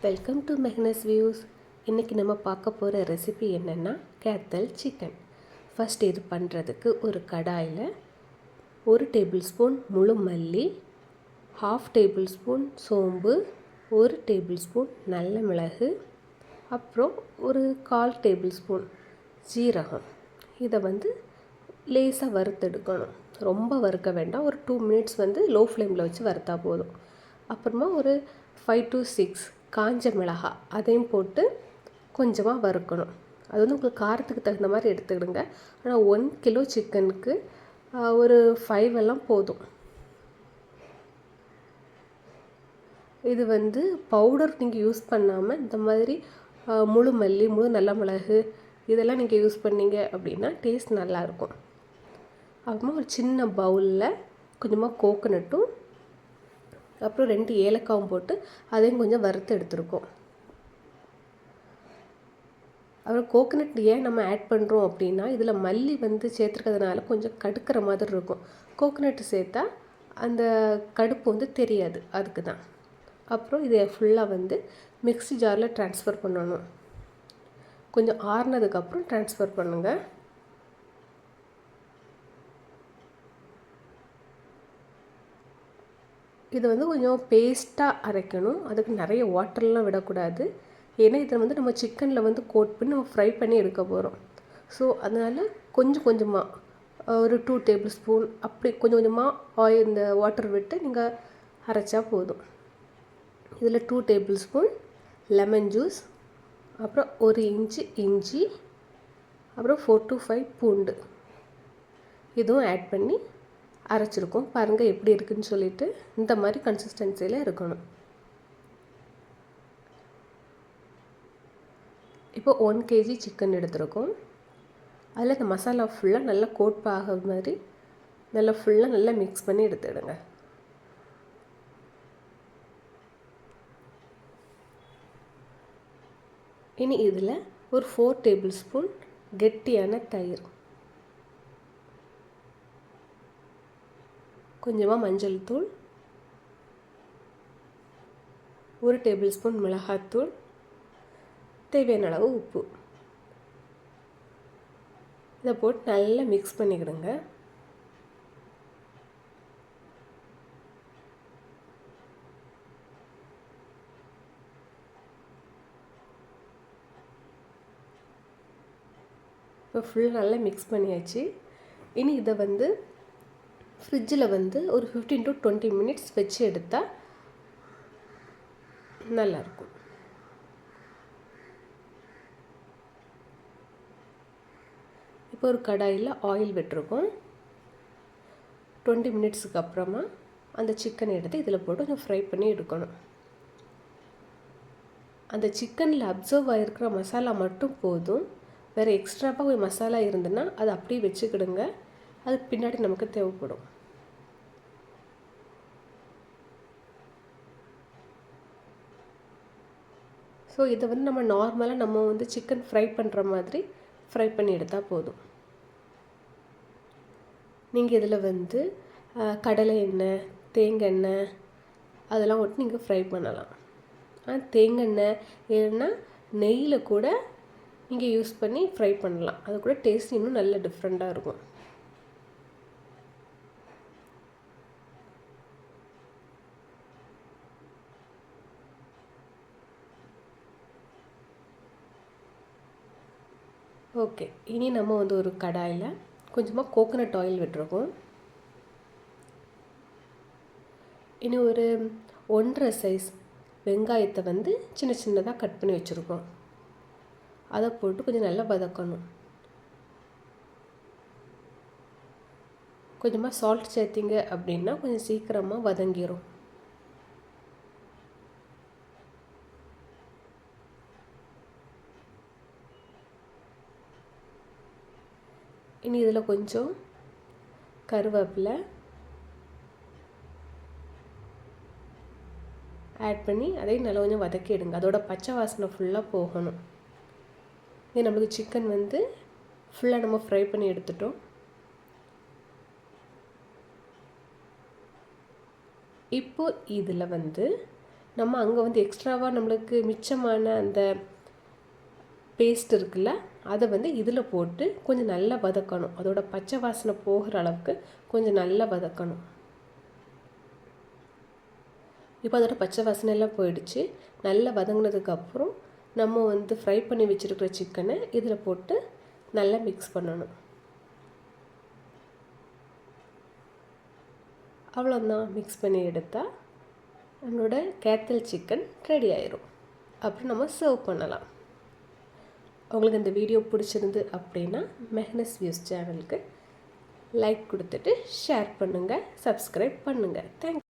Welcome to மெஹ்னஸ் views. இன்றைக்கி நம்ம பார்க்க போகிற ரெசிபி என்னென்னா கேத்தல் சிக்கன். ஃபஸ்ட் இது பண்ணுறதுக்கு ஒரு கடாயில் 1 டேபிள் ஸ்பூன் முழு மல்லி, 1/2 டேபிள் ஸ்பூன் சோம்பு, 1 டேபிள் ஸ்பூன் நல்ல மிளகு, அப்புறம் ஒரு 1/4 டேபிள் ஸ்பூன் ஜீரகம். இதை லேசாக வறுத்தெடுக்கணும். ரொம்ப வறுக்க வேண்டாம். ஒரு 2 மினிட்ஸ் லோ ஃப்ளேமில் வச்சு வறுத்தா போதும். அப்புறமா ஒரு 5 to 6 காஞ்ச மிளகாய் அதையும் போட்டு கொஞ்சமாக வறுக்கணும். அது உங்களுக்கு காரத்துக்கு தகுந்த மாதிரி எடுத்துக்கிடுங்க. ஆனால் 1 கிலோ சிக்கனுக்கு ஒரு 5 எல்லாம் போதும். இது பவுடர் நீங்கள் யூஸ் பண்ணாமல் இந்த மாதிரி முழு மல்லி, முழு நல்ல மிளகு இதெல்லாம் நீங்கள் யூஸ் பண்ணீங்க அப்படின்னா டேஸ்ட் நல்லாயிருக்கும். அப்புறமா ஒரு சின்ன பவுலில் கொஞ்சமாக கோகோனட்டும் அப்புறம் 2 ஏலக்காவும் போட்டு அதையும் கொஞ்சம் வறுத்து எடுத்துருக்கோம். அப்புறம் கோகோனட் ஏன் நம்ம ஆட் பண்ணுறோம் அப்படின்னா இதில் மல்லி சேர்த்துக்கிறதுனால கொஞ்சம் கடுக்கிற மாதிரி இருக்கும். கோகோனட் சேர்த்தா அந்த கடுப்பு தெரியாது, அதுக்கு தான். அப்புறம் இதை ஃபுல்லாக மிக்ஸி ஜாரில் ட்ரான்ஸ்ஃபர் பண்ணணும். கொஞ்சம் ஆறுனதுக்கப்புறம் ட்ரான்ஸ்ஃபர் பண்ணுங்கள். இது கொஞ்சம் பேஸ்ட்டாக அரைக்கணும். அதுக்கு நிறைய வாட்டர்லாம் விடக்கூடாது. ஏன்னா இதை நம்ம சிக்கனில் கோட் பண்ணி நம்ம ஃப்ரை பண்ணி எடுக்க போகிறோம். ஸோ அதனால் கொஞ்சம் கொஞ்சமாக ஒரு 2 டேபிள் ஸ்பூன் அப்படி கொஞ்சம் கொஞ்சமாக இந்த வாட்டர் விட்டு நீங்கள் அரைச்சா போதும். இதில் 2 டேபிள் ஸ்பூன் லெமன் ஜூஸ், அப்புறம் 1 இன்ச்சு இஞ்சி, அப்புறம் 4 to 5 பூண்டு இதுவும் ஆட் பண்ணி அரைச்சிருக்கோம். பாருங்கள் எப்படி இருக்குதுன்னு சொல்லிட்டு. இந்த மாதிரி கன்சிஸ்டன்சியில் இருக்கணும். இப்போ 1 kg சிக்கன் எடுத்துருக்கோம். அதில் இந்த மசாலா ஃபுல்லாக நல்லா கோட் ஆகிற மாதிரி நல்லா மிக்ஸ் பண்ணி எடுத்துடுங்க. இனி இதில் ஒரு 4 டேபிள் ஸ்பூன் கெட்டியான தயிர், கொஞ்சமாக மஞ்சள் தூள், 1 டேபிள் ஸ்பூன் மிளகாத்தூள், தேவையான அளவு உப்பு இதை போட்டு நல்லா மிக்ஸ் பண்ணிக்கிடுங்க. இப்போ ஃபுல்லாக நல்லா மிக்ஸ் பண்ணியாச்சு. இனி இதை ஃப்ரிட்ஜில் ஒரு 15 to 20 மினிட்ஸ் வச்சு எடுத்தால் நல்லாயிருக்கும். இப்போ ஒரு கடாயில் ஆயில் விட்டுருக்கோம். 20 மினிட்ஸுக்கு அப்புறமா அந்த சிக்கனை எடுத்து இதில் போட்டு கொஞ்சம் ஃப்ரை பண்ணி எடுக்கணும். அந்த சிக்கனில் அப்சர்வ் ஆகிருக்கிற மசாலா மட்டும் போதும். வேறு எக்ஸ்ட்ராவாக ஒரு மசாலா இருந்துன்னா அதை அப்படியே வச்சுக்கிடுங்க. அது பின்னாடி நமக்கு தேவைப்படும். ஸோ இதை நம்ம நார்மலாக நம்ம சிக்கன் ஃப்ரை பண்ணுற மாதிரி ஃப்ரை பண்ணி எடுத்தால் போதும். நீங்கள் இதில் கடலை எண்ணெய், தேங்காய் எண்ணெய் அதெல்லாம் விட்டு நீங்கள் ஃப்ரை பண்ணலாம். தேங்காய் எண்ணெய் இல்லைன்னா நெய்யில் கூட நீங்கள் யூஸ் பண்ணி ஃப்ரை பண்ணலாம். அது கூட டேஸ்ட் இன்னும் நல்ல டிஃப்ரெண்ட்டாக இருக்கும். ஓகே, இனி நம்ம ஒரு கடாயில் கொஞ்சமாக கோகோனட் ஆயில் விட்டுருக்கோம். இனி ஒரு 1.5 சைஸ் வெங்காயத்தை சின்ன சின்னதாக கட் பண்ணி வச்சுருக்கோம். அதை போட்டு கொஞ்சம் நல்லா வதக்கணும். கொஞ்சமாக சால்ட் சேர்த்திங்க அப்படின்னா கொஞ்சம் சீக்கிரமாக வதங்கிடும். இனி இதில் கொஞ்சம் கருவேப்பிலை ஆட் பண்ணி அதையும் நல்லா கொஞ்சம் வதக்கிடுங்க. அதோட பச்சை வாசனை ஃபுல்லாக போகணும். இது நம்மளுக்கு சிக்கன் ஃபுல்லாக நம்ம ஃப்ரை பண்ணி எடுத்துட்டோம். இப்போ இதில் நம்ம அங்கே வந்து எக்ஸ்ட்ராவாக நம்மளுக்கு மிச்சமான அந்த பேஸ்ட் இருக்குல்ல, அதை வந்து இதில் போட்டு கொஞ்சம் நல்லா வதக்கணும். அதோட பச்சை வாசனை போகிற அளவுக்கு கொஞ்சம் நல்லா வதக்கணும். இப்போ அதோட பச்சை வாசனை எல்லாம் போயிடுச்சு. நல்லா வதங்கினதுக்கப்புறம் நம்ம வந்து ஃப்ரை பண்ணி வச்சுருக்கிற சிக்கனை இதில் போட்டு நல்லா மிக்ஸ் பண்ணணும். அவ்வளோதான், மிக்ஸ் பண்ணி எடுத்தால் நம்மளோட கேத்தல் சிக்கன் ரெடி ஆயிரும். அப்புறம் நம்ம சர்வ் பண்ணலாம். உங்களுக்கு இந்த வீடியோ பிடிச்சிருந்து அப்படின்னா மெஹ்னஸ் வியூஸ் சேனலுக்கு லைக் கொடுத்துட்டு ஷேர் பண்ணுங்கள், சப்ஸ்கிரைப் பண்ணுங்கள். தேங்க்யூ.